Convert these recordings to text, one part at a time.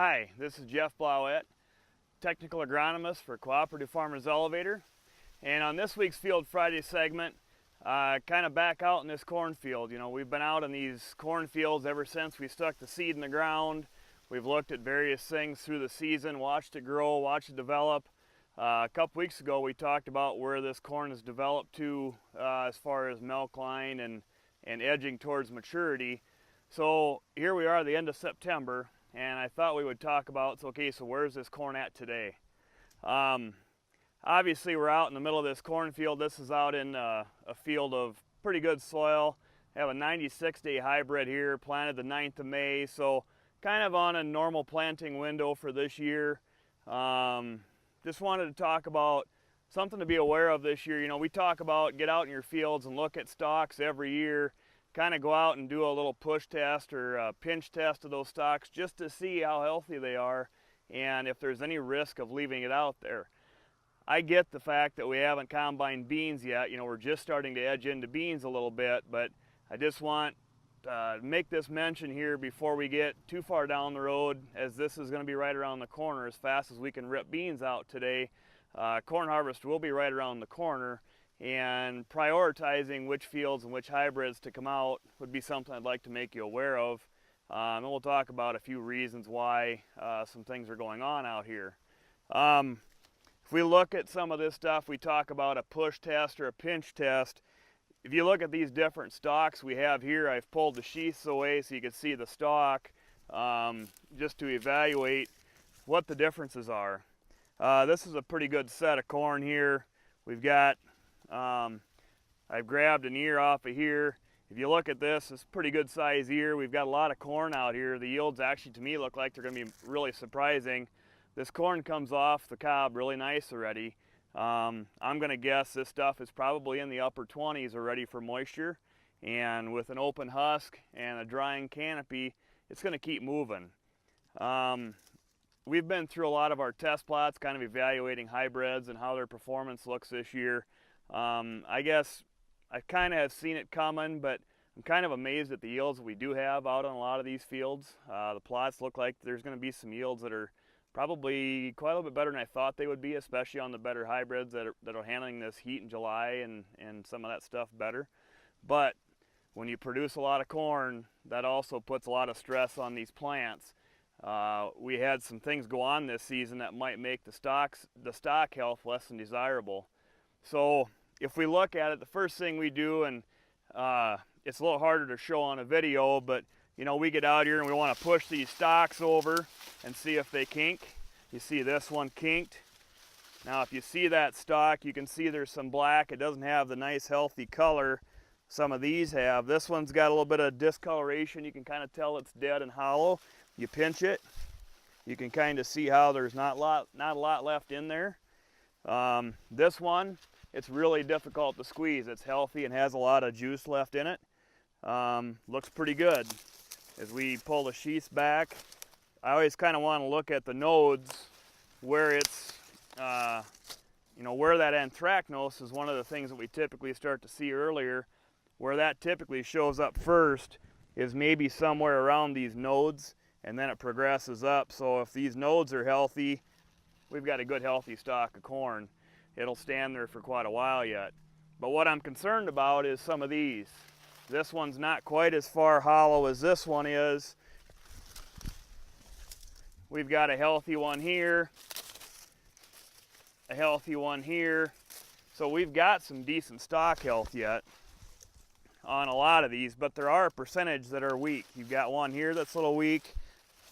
Hi, this is Jeff Blauett, technical agronomist for Cooperative Farmers Elevator. And on this week's Field Friday segment, kind of back out in this cornfield. You know, we've been out in these cornfields ever since we stuck the seed in the ground. We've looked at various things through the season, watched it grow, watched it develop. A couple weeks ago we talked about where this corn has developed to as far as milk line and edging towards maturity. So here we are at the end of September, and I thought we would talk about, so where's this corn at today? Obviously we're out in the middle of this cornfield. This is out in a field of pretty good soil. I have a 96-day hybrid here, planted the 9th of May, so kind of on a normal planting window for this year. Just wanted to talk about something to be aware of this year. You know, we talk about get out in your fields and look at stalks every year, kind of go out and do a little push test or a pinch test of those stalks just to see how healthy they are and if there's any risk of leaving it out there. I get the fact that we haven't combined beans yet. You know, we're just starting to edge into beans a little bit, but I just want to make this mention here before we get too far down the road, as this is going to be right around the corner. As fast as we can rip beans out today, corn harvest will be right around the corner, and prioritizing which fields and which hybrids to come out would be something I'd like to make you aware of. And we'll talk about a few reasons why some things are going on out here. If we look at some of this stuff, we talk about a push test or a pinch test. If you look at these different stalks we have here, I've pulled the sheaths away so you can see the stalk, just to evaluate what the differences are. This is a pretty good set of corn here. We've got, I've grabbed an ear off of here. If you look at this, it's a pretty good size ear. We've got a lot of corn out here. The yields actually, to me, look like they're going to be really surprising. This corn comes off the cob really nice already. I'm going to guess this stuff is probably in the upper 20s already for moisture. And with an open husk and a drying canopy, it's going to keep moving. We've been through a lot of our test plots, kind of evaluating hybrids and how their performance looks this year. I guess I kind of have seen it coming, but I'm kind of amazed at the yields that we do have out on a lot of these fields. The plots look like there's going to be some yields that are probably quite a little bit better than I thought they would be, especially on the better hybrids that are handling this heat in July and some of that stuff better. But when you produce a lot of corn, that also puts a lot of stress on these plants. We had some things go on this season that might make the stock health less than desirable. So if we look at it, the first thing we do, and it's a little harder to show on a video, but you know, we get out here and we want to push these stalks over and see if they kink. You see this one kinked. Now if you see that stalk, you can see there's some black. It doesn't have the nice healthy color some of these have. This one's got a little bit of discoloration. You can kind of tell it's dead and hollow. You pinch it, you can kind of see how there's not a lot left in there. This one, it's really difficult to squeeze. It's healthy and has a lot of juice left in it. Looks pretty good. As we pull the sheaths back, I always kind of want to look at the nodes where it's, you know, where that anthracnose is one of the things that we typically start to see earlier. Where that typically shows up first is maybe somewhere around these nodes, and then it progresses up. So if these nodes are healthy, we've got a good healthy stalk of corn. It'll stand there for quite a while yet. But what I'm concerned about is some of these. This one's not quite as far hollow as this one is. We've got a healthy one here, a healthy one here. So we've got some decent stalk health yet on a lot of these, but there are a percentage that are weak. You've got one here that's a little weak.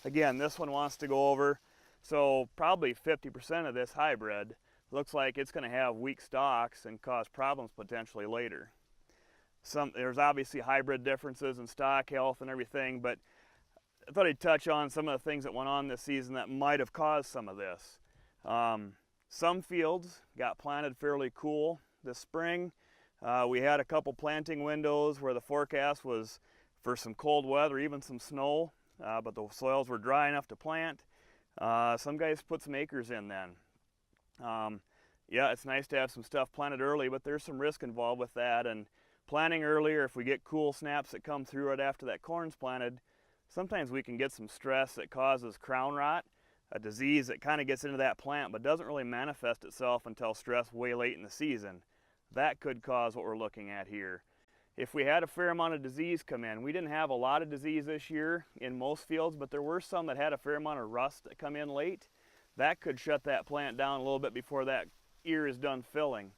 Again, this one wants to go over. So probably 50% of this hybrid looks like it's going to have weak stalks and cause problems potentially later. There's obviously hybrid differences in stalk health and everything, but I thought I'd touch on some of the things that went on this season that might have caused some of this. Some fields got planted fairly cool this spring. We had a couple planting windows where the forecast was for some cold weather, even some snow, but the soils were dry enough to plant. Some guys put some acres in then. Yeah, it's nice to have some stuff planted early, but there's some risk involved with that. And planting earlier, if we get cool snaps that come through right after that corn's planted, sometimes we can get some stress that causes crown rot, a disease that kind of gets into that plant but doesn't really manifest itself until stress way late in the season. That could cause what we're looking at here. If we had a fair amount of disease come in, we didn't have a lot of disease this year in most fields, but there were some that had a fair amount of rust that come in late. That could shut that plant down a little bit before that ear is done filling.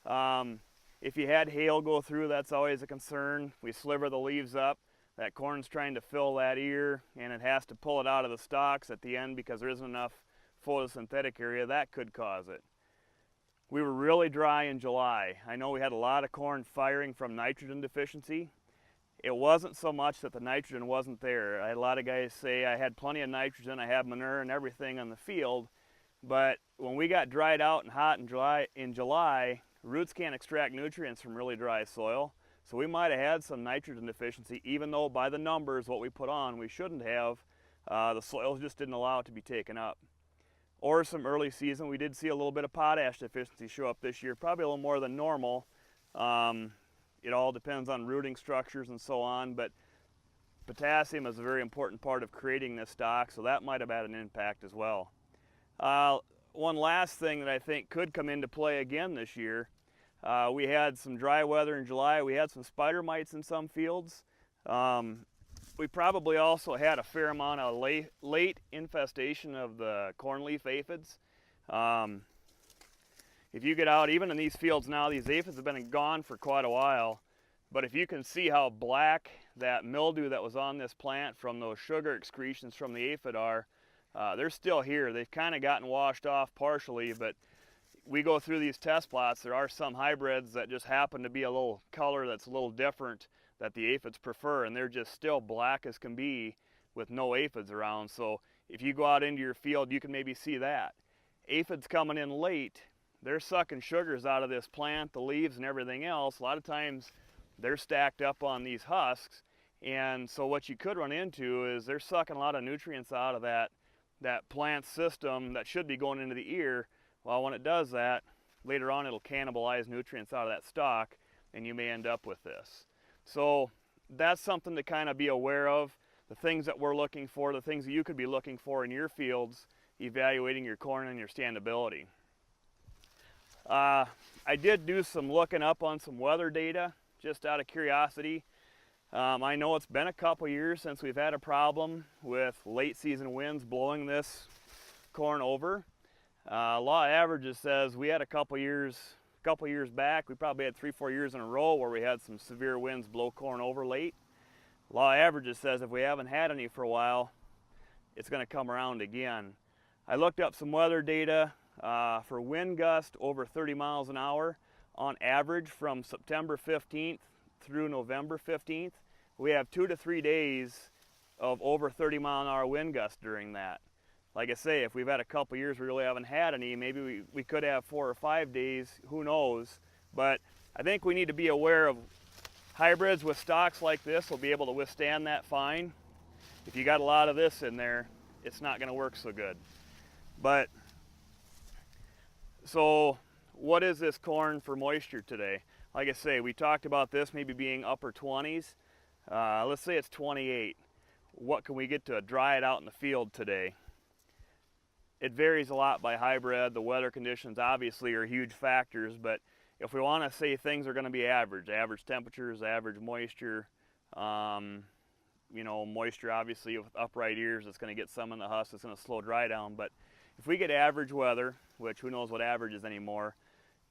If you had hail go through, that's always a concern. We sliver the leaves up. That corn's trying to fill that ear, and it has to pull it out of the stalks at the end because there isn't enough photosynthetic area. That could cause it. We were really dry in July. I know we had a lot of corn firing from nitrogen deficiency. It wasn't so much that the nitrogen wasn't there. I had a lot of guys say I had plenty of nitrogen, I had manure and everything on the field, but when we got dried out and hot in July, roots can't extract nutrients from really dry soil. So we might have had some nitrogen deficiency, even though by the numbers, what we put on, we shouldn't have. The soil just didn't allow it to be taken up. Or some early season, we did see a little bit of potash deficiency show up this year, probably a little more than normal. It all depends on rooting structures and so on, but potassium is a very important part of creating this stalk, so that might have had an impact as well. One last thing that I think could come into play again this year, we had some dry weather in July. We had some spider mites in some fields. We probably also had a fair amount of late infestation of the corn leaf aphids. If you get out, even in these fields now, these aphids have been gone for quite a while, but if you can see how black that mildew that was on this plant from those sugar excretions from the aphid are, they're still here. They've kind of gotten washed off partially, but we go through these test plots. There are some hybrids that just happen to be a little color that's a little different that the aphids prefer, and they're just still black as can be with no aphids around. So if you go out into your field, you can maybe see that. Aphids coming in late, they're sucking sugars out of this plant, the leaves and everything else. A lot of times they're stacked up on these husks, and so what you could run into is they're sucking a lot of nutrients out of that plant system that should be going into the ear. Well, when it does that, later on it'll cannibalize nutrients out of that stalk, and you may end up with this. So that's something to kind of be aware of. The things that we're looking for, the things that you could be looking for in your fields, evaluating your corn and your standability. I did do some looking up on some weather data, just out of curiosity. I know it's been a couple years since we've had a problem with late season winds blowing this corn over. Law of averages says we had a couple years back, we probably had 3-4 years in a row where we had some severe winds blow corn over late. Law of averages says if we haven't had any for a while, it's going to come around again. I looked up some weather data for wind gust over 30 miles an hour on average from September 15th through November 15th. We have 2 to 3 days of over 30 mile an hour wind gusts during that. Like I say, if we've had a couple years we really haven't had any, maybe we could have 4 or 5 days, who knows. But I think we need to be aware of hybrids with stalks like this will be able to withstand that fine. If you got a lot of this in there, it's not going to work so good. But so what is this corn for moisture today? Like I say, we talked about this maybe being upper 20s. Let's say it's 28. What can we get to dry it out in the field today? It varies a lot by hybrid. The weather conditions obviously are huge factors, but if we want to say things are going to be average temperatures, average moisture, you know, moisture obviously with upright ears, it's going to get some in the husk, it's going to slow dry down. But if we get average weather, which who knows what average is anymore,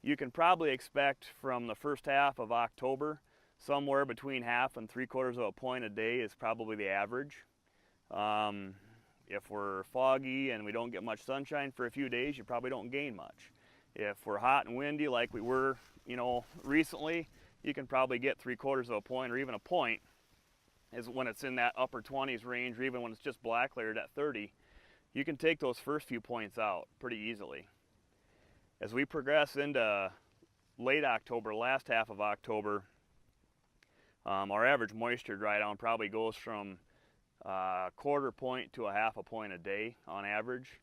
you can probably expect from the first half of October, somewhere between 1/2 and 3/4 of a point a day is probably the average. If we're foggy and we don't get much sunshine for a few days, you probably don't gain much. If we're hot and windy like we were, you know, recently, you can probably get 3/4 of a point or even a point is when it's in that upper 20s range, or even when it's just black layered at 30. You can take those first few points out pretty easily. As we progress into late October, last half of October, our average moisture dry down probably goes from 1/4 point to 1/2 point a day on average.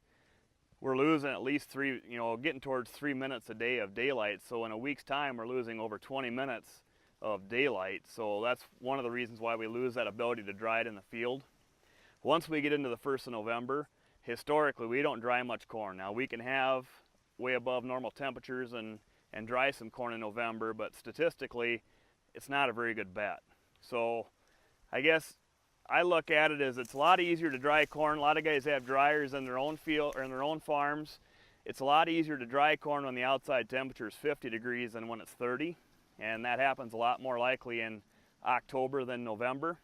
We're losing at least getting towards 3 minutes a day of daylight. So in a week's time, we're losing over 20 minutes of daylight. So that's one of the reasons why we lose that ability to dry it in the field. Once we get into the 1st of November, historically we don't dry much corn. Now we can have way above normal temperatures and dry some corn in November, but statistically it's not a very good bet. So I guess I look at it as it's a lot easier to dry corn. A lot of guys have dryers in their own field or in their own farms. It's a lot easier to dry corn when the outside temperature is 50 degrees than when it's 30, and that happens a lot more likely in October than November,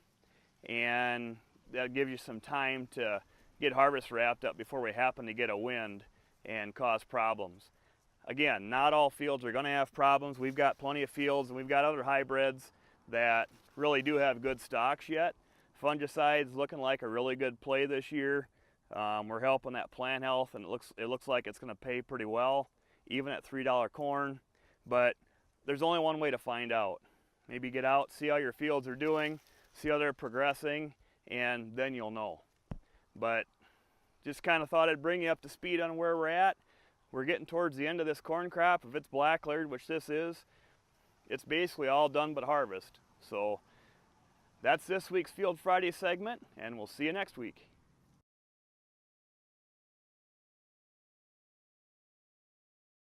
and that'll give you some time to get harvest wrapped up before we happen to get a wind and cause problems. Again, not all fields are going to have problems. We've got plenty of fields and we've got other hybrids that really do have good stalks yet. Fungicide's looking like a really good play this year. We're helping that plant health, and it looks like it's going to pay pretty well, even at $3 corn. But there's only one way to find out. Maybe get out, see how your fields are doing, see how they're progressing, and then you'll know. But just kind of thought I'd bring you up to speed on where we're at. We're getting towards the end of this corn crop. If it's black cleared, which this is, it's basically all done but harvest. So that's this week's Field Friday segment, and we'll see you next week.